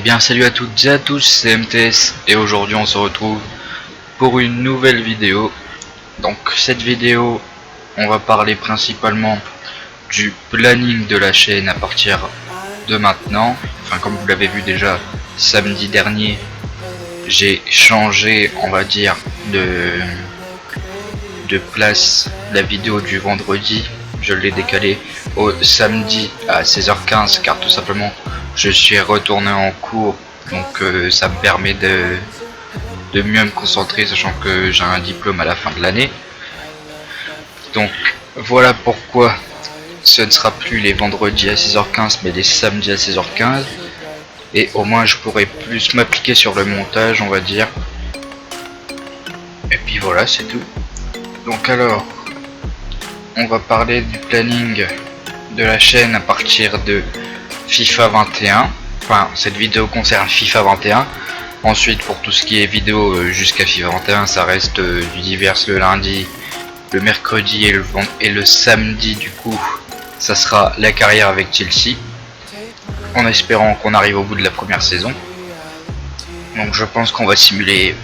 bien salut à toutes et à tous, c'est MTS et aujourd'hui on se retrouve pour une nouvelle vidéo. Donc cette vidéo on va parler principalement du planning de la chaîne à partir de maintenant. Enfin, comme vous l'avez vu déjà samedi dernier, j'ai changé, on va dire, de place. La vidéo du vendredi, je l'ai décalée au samedi à 16h15 car tout simplement je suis retourné en cours, donc ça me permet de mieux me concentrer, sachant que j'ai un diplôme à la fin de l'année. Donc voilà pourquoi ce ne sera plus les vendredis à 16h15 mais les samedis à 16h15, et au moins je pourrai plus m'appliquer sur le montage, on va dire. Et puis voilà, c'est tout. Donc alors on va parler du planning de la chaîne à partir de FIFA 21. Enfin, cette vidéo concerne FIFA 21. Ensuite, pour tout ce qui est vidéo jusqu'à FIFA 21, ça reste du divers le lundi, le mercredi et le samedi. Du coup, ça sera la carrière avec Chelsea, en espérant qu'on arrive au bout de la première saison. Donc je pense qu'on va simuler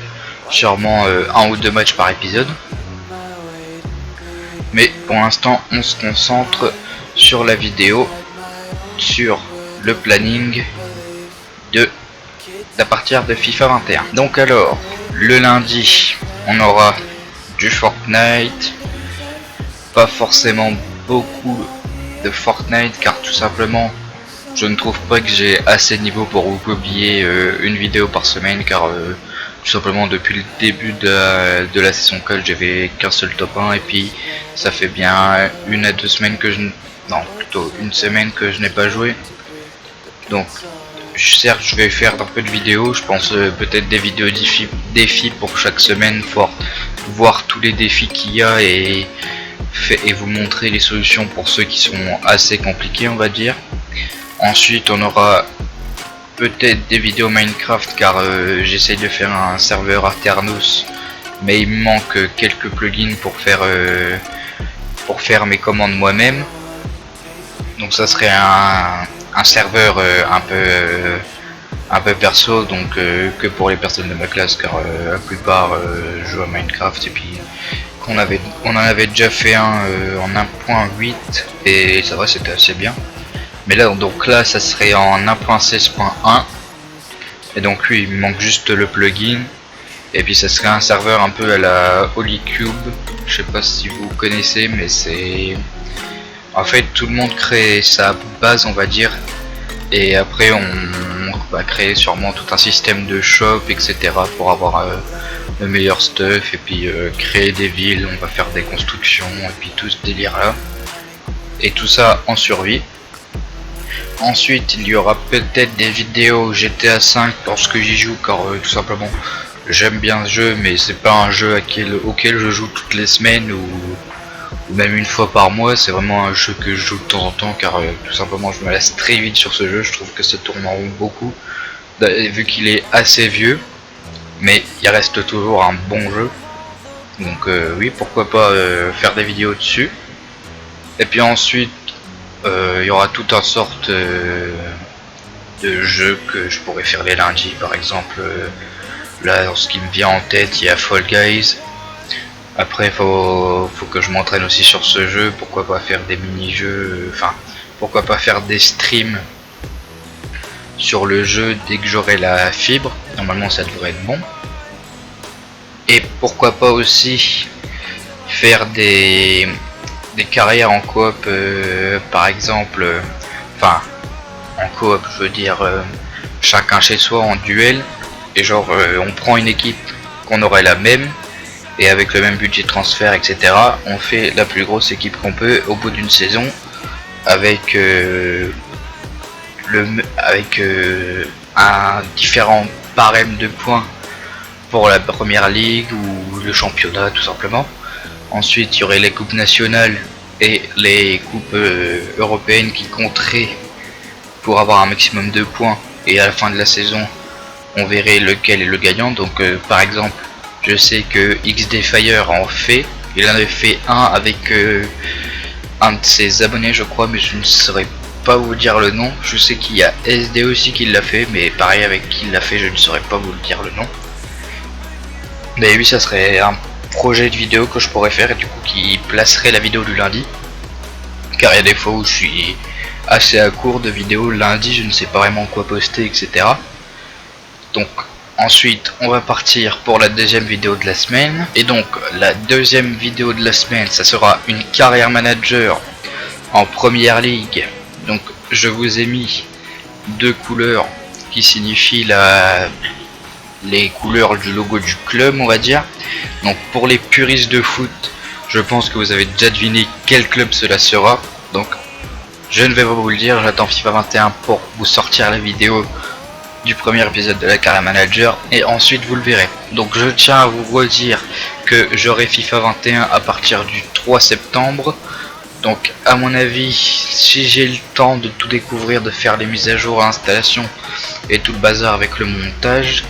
sûrement un ou deux matchs par épisode. Mais pour l'instant, on se concentre sur la vidéo, sur le planning à partir de FIFA 21. Donc alors, le lundi, on aura du Fortnite, pas forcément beaucoup de Fortnite car tout simplement je ne trouve pas que j'ai assez de niveau pour vous publier une vidéo par semaine, car tout simplement depuis le début de la saison 4 j'avais qu'un seul top 1, et puis ça fait bien une à deux semaines que plutôt une semaine que je n'ai pas joué. Donc certes je vais faire un peu de vidéos, je pense peut-être des vidéos défis pour chaque semaine, pour voir tous les défis qu'il y a et vous montrer les solutions pour ceux qui sont assez compliqués, on va dire. Ensuite on aura peut-être des vidéos Minecraft, car j'essaye de faire un serveur Aternos, mais il me manque quelques plugins pour faire mes commandes moi-même. Donc ça serait un serveur un peu perso, donc que pour les personnes de ma classe, car la plupart jouent à Minecraft, et puis on en avait déjà fait un en 1.8 et ça va, c'était assez bien. Mais là donc là ça serait en 1.16.1, et donc lui il me manque juste le plugin, et puis ça serait un serveur un peu à la Holycube. Je sais pas si vous connaissez, mais c'est en fait tout le monde crée sa base, on va dire, et après on va créer sûrement tout un système de shop, etc. pour avoir le meilleur stuff, et puis créer des villes, on va faire des constructions, et puis tout ce délire là, et tout ça en survie. Ensuite il y aura peut-être des vidéos GTA 5 lorsque j'y joue, car tout simplement j'aime bien ce jeu, mais c'est pas un jeu auquel je joue toutes les semaines ou même une fois par mois. C'est vraiment un jeu que je joue de temps en temps, car tout simplement je me lasse très vite sur ce jeu. Je trouve que ça tourne en rond beaucoup, vu qu'il est assez vieux, mais il reste toujours un bon jeu. Donc oui, pourquoi pas faire des vidéos dessus. Et puis ensuite il y aura toute une sorte de jeux que je pourrais faire les lundis, par exemple. Là, ce qui me vient en tête, il y a Fall Guys. Après faut que je m'entraîne aussi sur ce jeu. Pourquoi pas faire des mini-jeux, enfin pourquoi pas faire des streams sur le jeu dès que j'aurai la fibre. Normalement ça devrait être bon. Et pourquoi pas aussi faire des carrières en coop, par exemple, enfin en coop je veux dire chacun chez soi en duel, et genre on prend une équipe qu'on aurait la même, et avec le même budget de transfert, etc. on fait la plus grosse équipe qu'on peut au bout d'une saison, avec un différent barème de points pour la première ligue ou le championnat tout simplement. Ensuite il y aurait les coupes nationales et les coupes européennes qui compteraient pour avoir un maximum de points, et à la fin de la saison on verrait lequel est le gagnant. Donc par exemple je sais que XD Fire en fait, il en avait fait un avec un de ses abonnés je crois, mais je ne saurais pas vous dire le nom. Je sais qu'il y a SD aussi qui l'a fait, mais pareil avec qui l'a fait, je ne saurais pas vous dire le nom. Mais oui, ça serait un projet de vidéo que je pourrais faire et du coup qui placerait la vidéo du lundi. Car il y a des fois où je suis assez à court de vidéos lundi, je ne sais pas vraiment quoi poster, etc. Donc ensuite on va partir pour la deuxième vidéo de la semaine. Et donc la deuxième vidéo de la semaine, ça sera une carrière manager en première ligue. Donc je vous ai mis deux couleurs qui signifient les couleurs du logo du club, on va dire. Donc pour les puristes de foot, je pense que vous avez déjà deviné quel club cela sera. Donc je ne vais pas vous le dire, j'attends FIFA 21 pour vous sortir la vidéo du premier épisode de la carrière manager et ensuite vous le verrez. Donc je tiens à vous redire que j'aurai FIFA 21 à partir du 3 septembre. Donc à mon avis, si j'ai le temps de tout découvrir, de faire les mises à jour, installation et tout le bazar avec le montage,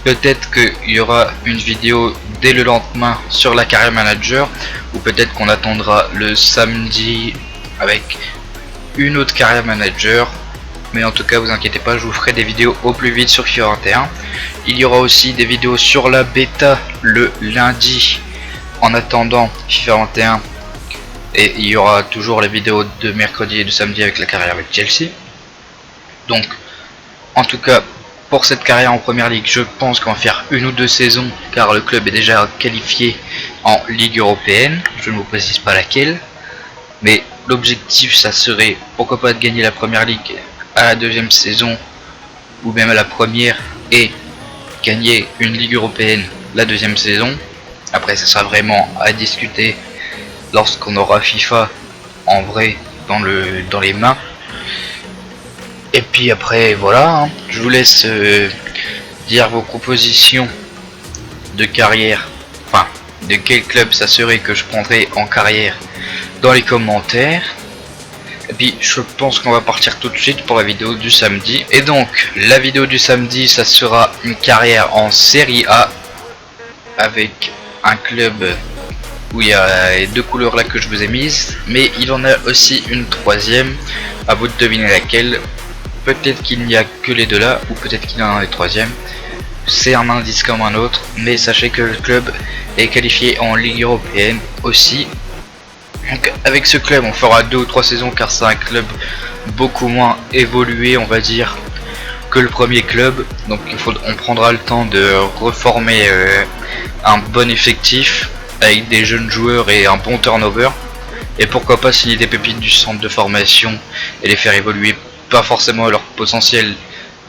peut-être qu'il y aura une vidéo dès le lendemain sur la carrière manager, ou peut-être qu'on attendra le samedi avec une autre carrière manager. Mais en tout cas vous inquiétez pas, je vous ferai des vidéos au plus vite sur FIFA 21. Il y aura aussi des vidéos sur la bêta le lundi en attendant FIFA 21. Et il y aura toujours les vidéos de mercredi et de samedi avec la carrière avec Chelsea. Donc en tout cas pour cette carrière en première ligue, je pense qu'on va faire une ou deux saisons car le club est déjà qualifié en Ligue européenne. Je ne vous précise pas laquelle, mais l'objectif ça serait pourquoi pas de gagner la première ligue à la deuxième saison ou même à la première et gagner une Ligue européenne la deuxième saison. Après ça sera vraiment à discuter lorsqu'on aura FIFA en vrai dans les mains. Et puis après voilà, hein, je vous laisse dire vos propositions de carrière, enfin de quel club ça serait que je prendrais en carrière dans les commentaires. Et puis je pense qu'on va partir tout de suite pour la vidéo du samedi. Et donc la vidéo du samedi, ça sera une carrière en Serie A avec un club où il y a les deux couleurs là que je vous ai mises, mais il en a aussi une troisième, à vous de deviner laquelle. Peut-être qu'il n'y a que les deux là, ou peut-être qu'il y en a une troisième. C'est un indice comme un autre, mais sachez que le club est qualifié en Ligue européenne aussi. Donc avec ce club on fera 2 ou 3 saisons car c'est un club beaucoup moins évolué on va dire que le premier club. Donc on prendra le temps de reformer un bon effectif avec des jeunes joueurs et un bon turnover. Et pourquoi pas signer des pépites du centre de formation et les faire évoluer, pas forcément à leur potentiel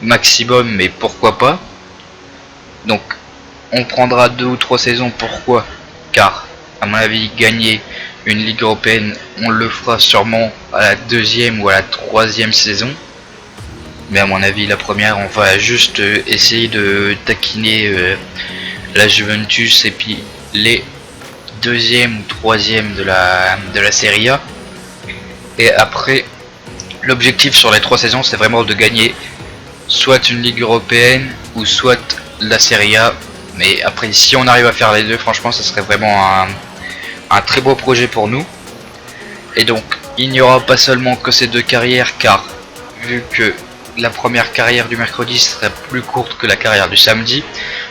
maximum, mais pourquoi pas. Donc on prendra 2 ou 3 saisons, pourquoi? Car à mon avis gagner une Ligue européenne on le fera sûrement à la deuxième ou à la troisième saison. Mais à mon avis la première on va juste essayer de taquiner la Juventus et puis les deuxième ou troisième de la Serie A. Et après l'objectif sur les 3 saisons c'est vraiment de gagner soit une Ligue européenne ou soit la Serie A. Mais après si on arrive à faire les deux, franchement ça serait vraiment un très beau projet pour nous. Et donc il n'y aura pas seulement que ces deux carrières, car vu que la première carrière du mercredi serait plus courte que la carrière du samedi,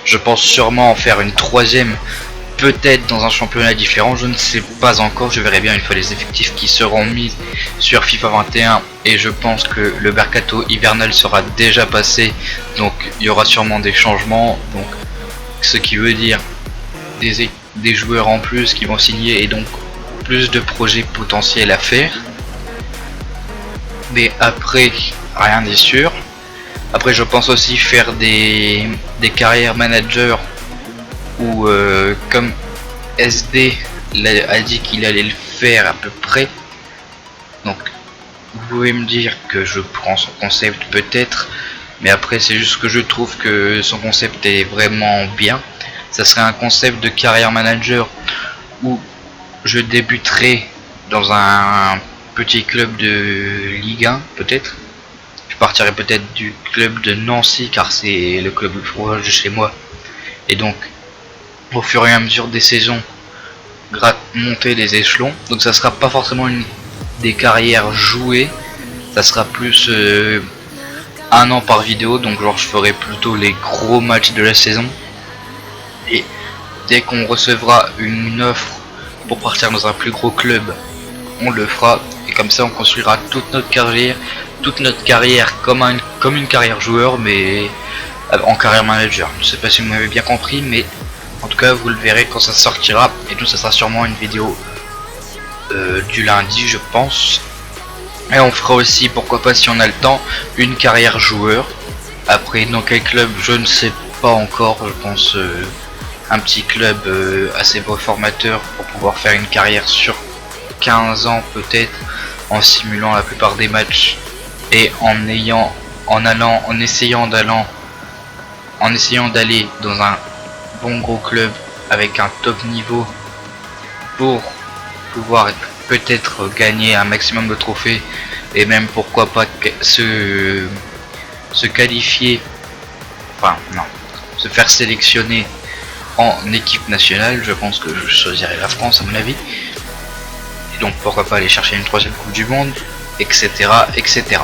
je pense sûrement en faire une troisième, peut-être dans un championnat différent, je ne sais pas encore, je verrai bien une fois les effectifs qui seront mis sur FIFA 21. Et je pense que le mercato hivernal sera déjà passé, donc il y aura sûrement des changements, donc ce qui veut dire des joueurs en plus qui vont signer et donc plus de projets potentiels à faire. Mais après rien n'est sûr. Après je pense aussi faire des carrières managers où comme SD a dit qu'il allait le faire à peu près. Donc vous pouvez me dire que je prends son concept peut-être, mais après c'est juste que je trouve que son concept est vraiment bien. Ça serait un concept de carrière manager où je débuterai dans un petit club de Ligue 1 peut-être. Je partirai peut-être du club de Nancy car c'est le club le plus proche de chez moi. Et donc au fur et à mesure des saisons, monter les échelons. Donc ça sera pas forcément des carrières jouées, ça sera plus un an par vidéo, donc genre je ferai plutôt les gros matchs de la saison. Et dès qu'on recevra une offre pour partir dans un plus gros club, on le fera, et comme ça on construira toute notre carrière comme une carrière joueur, mais en carrière manager. Je sais pas si vous m'avez bien compris, mais en tout cas vous le verrez quand ça sortira, et donc ça sera sûrement une vidéo du lundi je pense. Et on fera aussi, pourquoi pas si on a le temps, une carrière joueur. Après dans quel club je ne sais pas encore, je pense un petit club assez beau formateur pour pouvoir faire une carrière sur 15 ans peut-être, en simulant la plupart des matchs et en essayant d'aller dans un bon gros club avec un top niveau pour pouvoir peut-être gagner un maximum de trophées et même pourquoi pas se qualifier, enfin non, se faire sélectionner en équipe nationale. Je pense que je choisirais la France à mon avis, et donc pourquoi pas aller chercher une 3e coupe du monde, etc etc.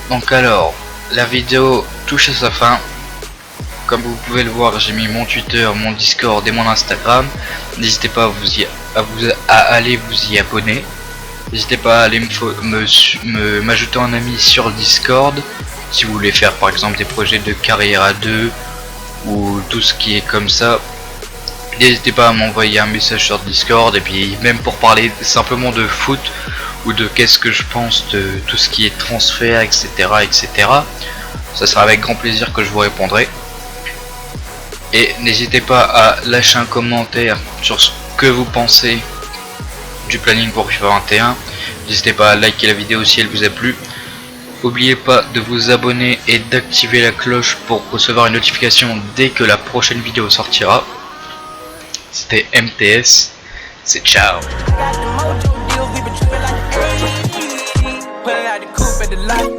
Donc alors la vidéo touche à sa fin. Comme vous pouvez le voir, j'ai mis mon Twitter, mon Discord et mon Instagram. N'hésitez pas à aller vous y abonner. N'hésitez pas à aller m'ajouter en ami sur le Discord si vous voulez faire par exemple des projets de carrière à 2 ou tout ce qui est comme ça. N'hésitez pas à m'envoyer un message sur Discord, et puis même pour parler simplement de foot ou de qu'est-ce que je pense de tout ce qui est transfert, etc etc. Ça sera avec grand plaisir que je vous répondrai. Et n'hésitez pas à lâcher un commentaire sur ce que vous pensez du planning pour FIFA 21. N'hésitez pas à liker la vidéo si elle vous a plu. N'oubliez pas de vous abonner et d'activer la cloche pour recevoir une notification dès que la prochaine vidéo sortira. C'était MTS, c'est ciao. Put it out the coupe at the lot.